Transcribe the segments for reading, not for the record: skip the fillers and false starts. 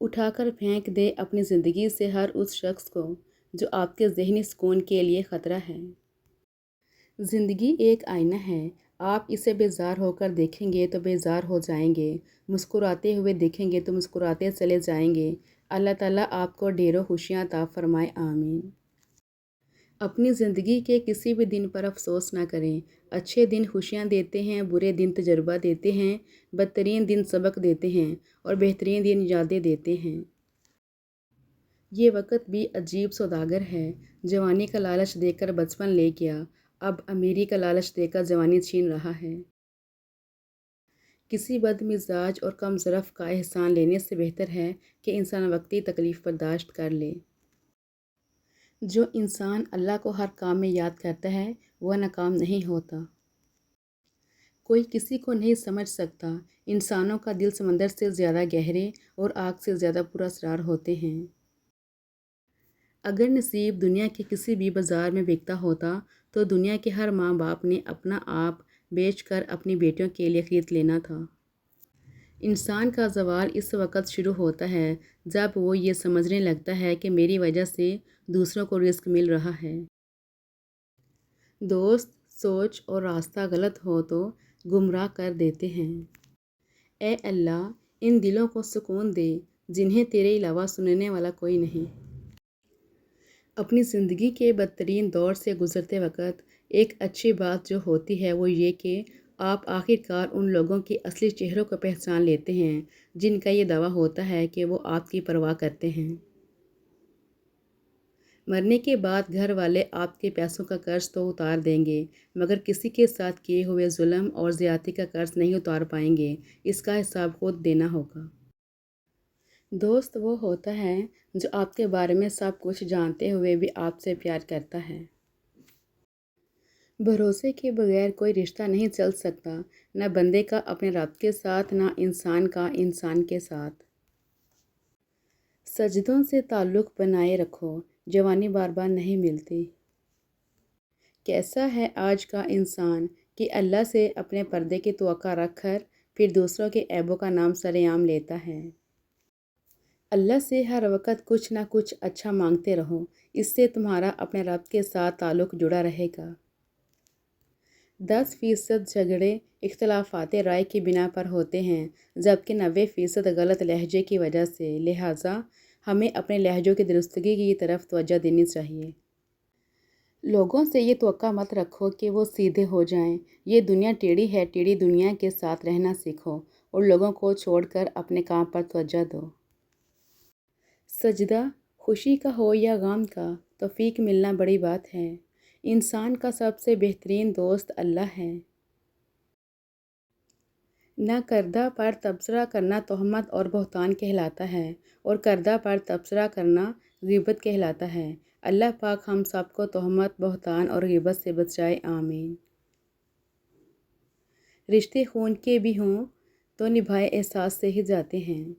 اٹھا کر پھینک دے اپنی زندگی سے ہر اس شخص کو جو آپ کے ذہنی سکون کے لیے خطرہ ہے۔ زندگی ایک آئینہ ہے، آپ اسے بیزار ہو کر دیکھیں گے تو بیزار ہو جائیں گے، مسکراتے ہوئے دیکھیں گے تو مسکراتے چلے جائیں گے۔ اللہ تعالیٰ آپ کو ڈھیروں خوشیاں عطا فرمائے، آمین۔ اپنی زندگی کے کسی بھی دن پر افسوس نہ کریں۔ اچھے دن خوشیاں دیتے ہیں، برے دن تجربہ دیتے ہیں، بدترین دن سبق دیتے ہیں اور بہترین دن یادیں دیتے ہیں۔ یہ وقت بھی عجیب سوداگر ہے، جوانی کا لالچ دے کر بچپن لے گیا، اب امیری کا لالچ دے کر جوانی چھین رہا ہے۔ کسی بد مزاج اور کم ظرف کا احسان لینے سے بہتر ہے کہ انسان وقتی تکلیف برداشت کر لے۔ جو انسان اللہ کو ہر کام میں یاد کرتا ہے وہ ناکام نہیں ہوتا۔ کوئی کسی کو نہیں سمجھ سکتا، انسانوں کا دل سمندر سے زیادہ گہرے اور آگ سے زیادہ پراسرار ہوتے ہیں۔ اگر نصیب دنیا کے کسی بھی بازار میں بکتا ہوتا تو دنیا کے ہر ماں باپ نے اپنا آپ بیچ کر اپنی بیٹیوں کے لیے خرید لینا تھا۔ انسان کا زوال اس وقت شروع ہوتا ہے جب وہ یہ سمجھنے لگتا ہے کہ میری وجہ سے دوسروں کو رزق مل رہا ہے۔ دوست، سوچ اور راستہ غلط ہو تو گمراہ کر دیتے ہیں۔ اے اللہ، ان دلوں کو سکون دے جنہیں تیرے علاوہ سننے والا کوئی نہیں۔ اپنی زندگی کے بدترین دور سے گزرتے وقت ایک اچھی بات جو ہوتی ہے وہ یہ کہ آپ آخر کار ان لوگوں کے اصلی چہروں کو پہچان لیتے ہیں جن کا یہ دعویٰ ہوتا ہے کہ وہ آپ کی پرواہ کرتے ہیں۔ مرنے کے بعد گھر والے آپ کے پیسوں کا قرض تو اتار دیں گے مگر کسی کے ساتھ کیے ہوئے ظلم اور زیادتی کا قرض نہیں اتار پائیں گے، اس کا حساب خود دینا ہوگا۔ دوست وہ ہوتا ہے جو آپ کے بارے میں سب کچھ جانتے ہوئے بھی آپ سے پیار کرتا ہے۔ بھروسے کے بغیر کوئی رشتہ نہیں چل سکتا، نہ بندے کا اپنے رب کے ساتھ، نہ انسان کا انسان کے ساتھ۔ سجدوں سے تعلق بنائے رکھو، جوانی بار بار نہیں ملتی۔ کیسا ہے آج کا انسان کہ اللہ سے اپنے پردے کی توقع رکھ کر پھر دوسروں کے عیبوں کا نام سر عام لیتا ہے۔ اللہ سے ہر وقت کچھ نہ کچھ اچھا مانگتے رہو، اس سے تمہارا اپنے رب کے ساتھ تعلق جڑا رہے گا۔ 10% جھگڑے اختلافات رائے کی بنا پر ہوتے ہیں جبکہ 90% غلط لہجے کی وجہ سے، لہٰذا ہمیں اپنے لہجوں کی درستگی کی طرف توجہ دینی چاہیے۔ لوگوں سے یہ توقع مت رکھو کہ وہ سیدھے ہو جائیں، یہ دنیا ٹیڑھی ہے، ٹیڑھی دنیا کے ساتھ رہنا سیکھو اور لوگوں کو چھوڑ کر اپنے کام پر توجہ دو۔ سجدہ خوشی کا ہو یا غم کا، توفیق ملنا بڑی بات ہے۔ انسان کا سب سے بہترین دوست اللہ ہے۔ نہ کردہ پر تبصرہ کرنا تہمت اور بہتان کہلاتا ہے اور کردہ پر تبصرہ کرنا غیبت کہلاتا ہے۔ اللہ پاک ہم سب کو تہمت، بہتان اور غیبت سے بچائے، آمین۔ رشتے خون کے بھی ہوں تو نبھائے احساس سے ہی جاتے ہیں۔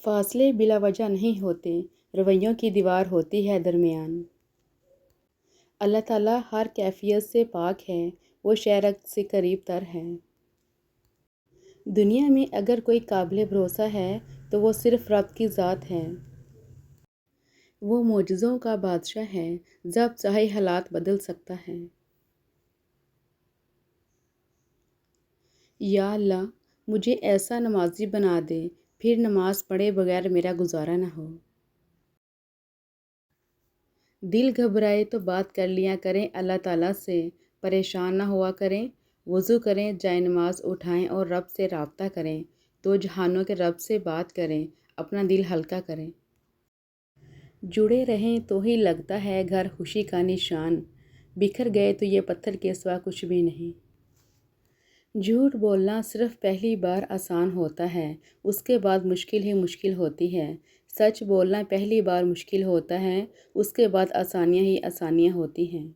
فاصلے بلا وجہ نہیں ہوتے، رویوں کی دیوار ہوتی ہے درمیان۔ اللہ تعالیٰ ہر کیفیت سے پاک ہے، وہ شہرک سے قریب تر ہے۔ دنیا میں اگر کوئی قابل بھروسہ ہے تو وہ صرف رب کی ذات ہے۔ وہ معجزوں کا بادشاہ ہے، جب چاہے حالات بدل سکتا ہے۔ یا اللہ، مجھے ایسا نمازی بنا دے، پھر نماز پڑھے بغیر میرا گزارا نہ ہو۔ دل گھبرائے تو بات کر لیا کریں اللہ تعالیٰ سے، پریشان نہ ہوا کریں، وضو کریں، جائے نماز اٹھائیں اور رب سے رابطہ کریں، دو جہانوں کے رب سے بات کریں، اپنا دل ہلکا کریں۔ جڑے رہیں تو ہی لگتا ہے گھر خوشی کا نشان، بکھر گئے تو یہ پتھر کے سوا کچھ بھی نہیں۔ جھوٹ بولنا صرف پہلی بار آسان ہوتا ہے، اس کے بعد مشکل ہی مشکل ہوتی ہے۔ سچ بولنا پہلی بار مشکل ہوتا ہے، اس کے بعد آسانیاں ہی آسانیاں ہوتی ہیں۔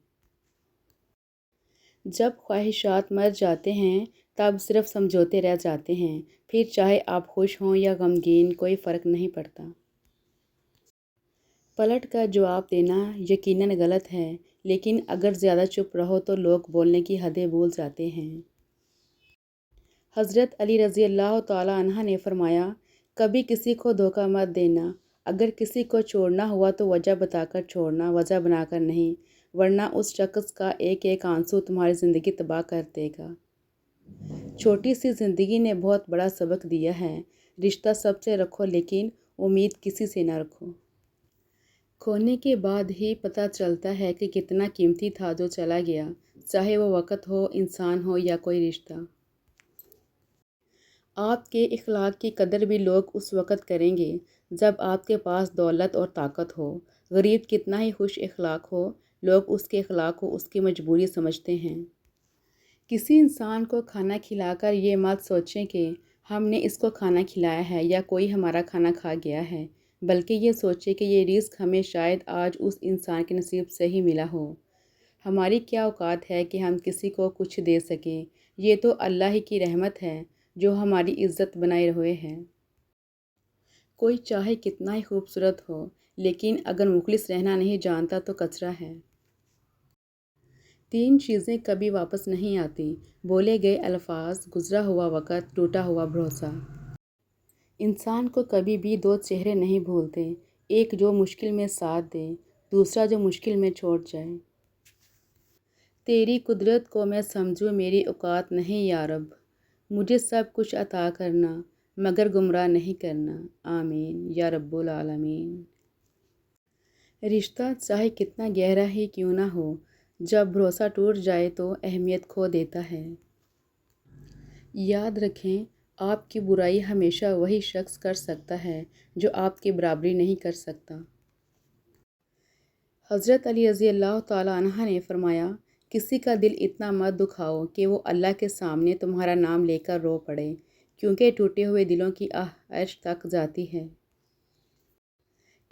جب خواہشات مر جاتے ہیں تب صرف سمجھوتے رہ جاتے ہیں، پھر چاہے آپ خوش ہوں یا غمگین کوئی فرق نہیں پڑتا۔ پلٹ کر جواب دینا یقیناً غلط ہے، لیکن اگر زیادہ چپ رہو تو لوگ بولنے کی حدیں بھول جاتے ہیں۔ حضرت علی رضی اللہ تعالیٰ عنہ نے فرمایا کبھی کسی کو دھوکہ مت دینا۔ اگر کسی کو چھوڑنا ہوا تو وجہ بتا کر چھوڑنا، وجہ بنا کر نہیں، ورنہ اس شخص کا ایک ایک آنسو تمہاری زندگی تباہ کر دے گا۔ چھوٹی سی زندگی نے بہت بڑا سبق دیا ہے۔ رشتہ سب سے رکھو لیکن امید کسی سے نہ رکھو۔ کھونے کے بعد ہی پتہ چلتا ہے کہ کتنا قیمتی تھا جو چلا گیا، چاہے وہ وقت ہو، انسان ہو یا کوئی رشتہ۔ آپ کے اخلاق کی قدر بھی لوگ اس وقت کریں گے جب آپ کے پاس دولت اور طاقت ہو۔ غریب کتنا ہی خوش اخلاق ہو، لوگ اس کے اخلاق کو اس کی مجبوری سمجھتے ہیں۔ کسی انسان کو کھانا کھلا کر یہ مت سوچیں کہ ہم نے اس کو کھانا کھلایا ہے یا کوئی ہمارا کھانا کھا گیا ہے، بلکہ یہ سوچیں کہ یہ رزق ہمیں شاید آج اس انسان کے نصیب سے ہی ملا ہو۔ ہماری کیا اوقات ہے کہ ہم کسی کو کچھ دے سکیں؟ یہ تو اللہ ہی کی رحمت ہے جو ہماری عزت بنائے ہوئے ہے۔ کوئی چاہے کتنا ہی خوبصورت ہو، لیکن اگر مخلص رہنا نہیں جانتا تو کچرا ہے۔ 3 چیزیں کبھی واپس نہیں آتی: بولے گئے الفاظ، گزرا ہوا وقت، ٹوٹا ہوا بھروسہ۔ انسان کو کبھی بھی 2 چہرے نہیں بھولتے، ایک جو مشکل میں ساتھ دے، دوسرا جو مشکل میں چھوڑ جائے۔ تیری قدرت کو میں سمجھوں، میری اوقات نہیں یا رب، مجھے سب کچھ عطا کرنا مگر گمراہ نہیں کرنا، آمین یا رب العالمین۔ رشتہ چاہے کتنا گہرا ہی کیوں نہ ہو، جب بھروسہ ٹوٹ جائے تو اہمیت کھو دیتا ہے۔ یاد رکھیں، آپ کی برائی ہمیشہ وہی شخص کر سکتا ہے جو آپ کی برابری نہیں کر سکتا۔ حضرت علی رضی اللہ تعالیٰ عنہ نے فرمایا، کسی کا دل اتنا مت دکھاؤ کہ وہ اللہ کے سامنے تمہارا نام لے کر رو پڑے، کیونکہ ٹوٹے ہوئے دلوں کی آہ عرش تک جاتی ہے۔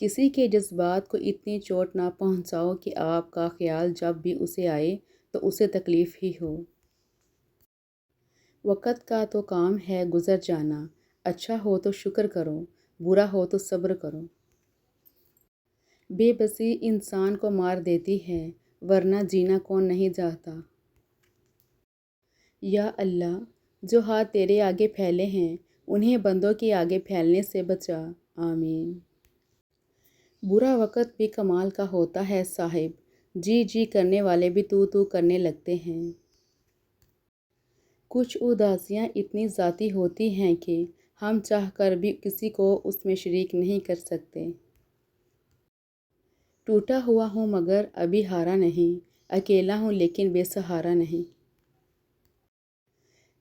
کسی کے جذبات کو اتنی چوٹ نہ پہنچاؤ کہ آپ کا خیال جب بھی اسے آئے تو اسے تکلیف ہی ہو۔ وقت کا تو کام ہے گزر جانا، اچھا ہو تو شکر کرو، برا ہو تو صبر کرو۔ بے بسی انسان کو مار دیتی ہے، ورنہ جینا کون نہیں چاہتا۔ یا اللہ، جو ہاتھ تیرے آگے پھیلے ہیں انہیں بندوں کے آگے پھیلنے سے بچا، آمین۔ برا وقت بھی کمال کا ہوتا ہے صاحب، جی جی کرنے والے بھی تو تو کرنے لگتے ہیں۔ کچھ اداسیاں اتنی ذاتی ہوتی ہیں کہ ہم چاہ کر بھی کسی کو اس میں شریک نہیں کر سکتے۔ ٹوٹا ہوا ہوں مگر ابھی ہارا نہیں، اکیلا ہوں لیکن بے سہارا نہیں۔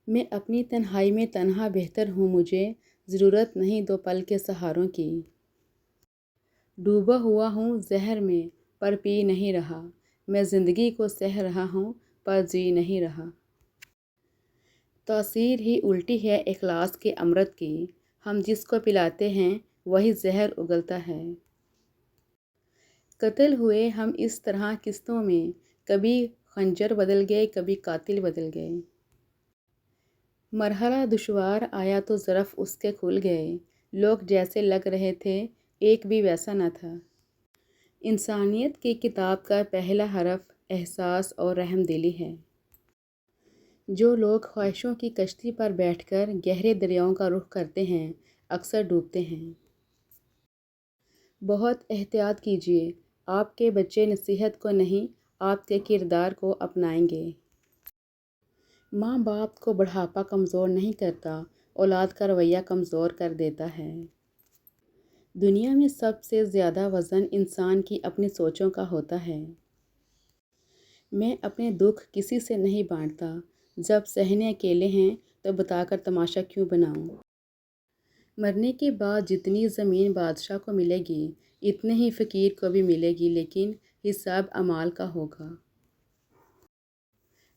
میں اپنی تنہائی میں تنہا بہتر ہوں، مجھے ضرورت نہیں 2 پل کے سہاروں کی۔ ڈوبا ہوا ہوں زہر میں پر پی نہیں رہا، میں زندگی کو سہ رہا ہوں پر جی نہیں رہا۔ تاثیر ہی الٹی ہے اخلاص کے امرت کی، ہم جس کو پلاتے ہیں وہی زہر اگلتا ہے۔ قتل ہوئے ہم اس طرح قسطوں میں، کبھی خنجر بدل گئے کبھی قاتل بدل گئے۔ مرحلہ دشوار آیا تو ظرف اس کے کھل گئے، لوگ جیسے لگ رہے تھے ایک بھی ویسا نہ تھا۔ انسانیت کی کتاب کا پہلا حرف احساس اور رحم دلی ہے۔ جو لوگ خواہشوں کی کشتی پر بیٹھ کر گہرے دریاؤں کا رخ کرتے ہیں اکثر ڈوبتے ہیں۔ بہت احتیاط کیجیے، آپ کے بچے نصیحت کو نہیں آپ کے کردار کو اپنائیں گے۔ ماں باپ کو بڑھاپا کمزور نہیں کرتا، اولاد کا رویہ کمزور کر دیتا ہے۔ دنیا میں سب سے زیادہ وزن انسان کی اپنی سوچوں کا ہوتا ہے۔ میں اپنے دکھ کسی سے نہیں بانٹتا، جب سہنے اکیلے ہیں تو بتا کر تماشا کیوں بناؤں۔ مرنے کے بعد جتنی زمین بادشاہ کو ملے گی اتنے ہی فقیر کو بھی ملے گی، لیکن حساب اعمال کا ہوگا۔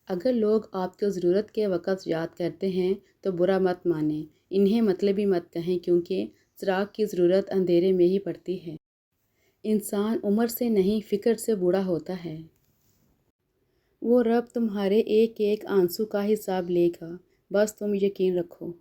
اگر لوگ آپ کو ضرورت کے وقت یاد کرتے ہیں تو برا مت مانیں، انہیں مطلبی مت کہیں، کیونکہ چراغ کی ضرورت اندھیرے میں ہی پڑتی ہے۔ انسان عمر سے نہیں فکر سے بوڑھا ہوتا ہے۔ وہ رب تمہارے ایک ایک آنسو کا حساب لے گا، بس تم یقین رکھو۔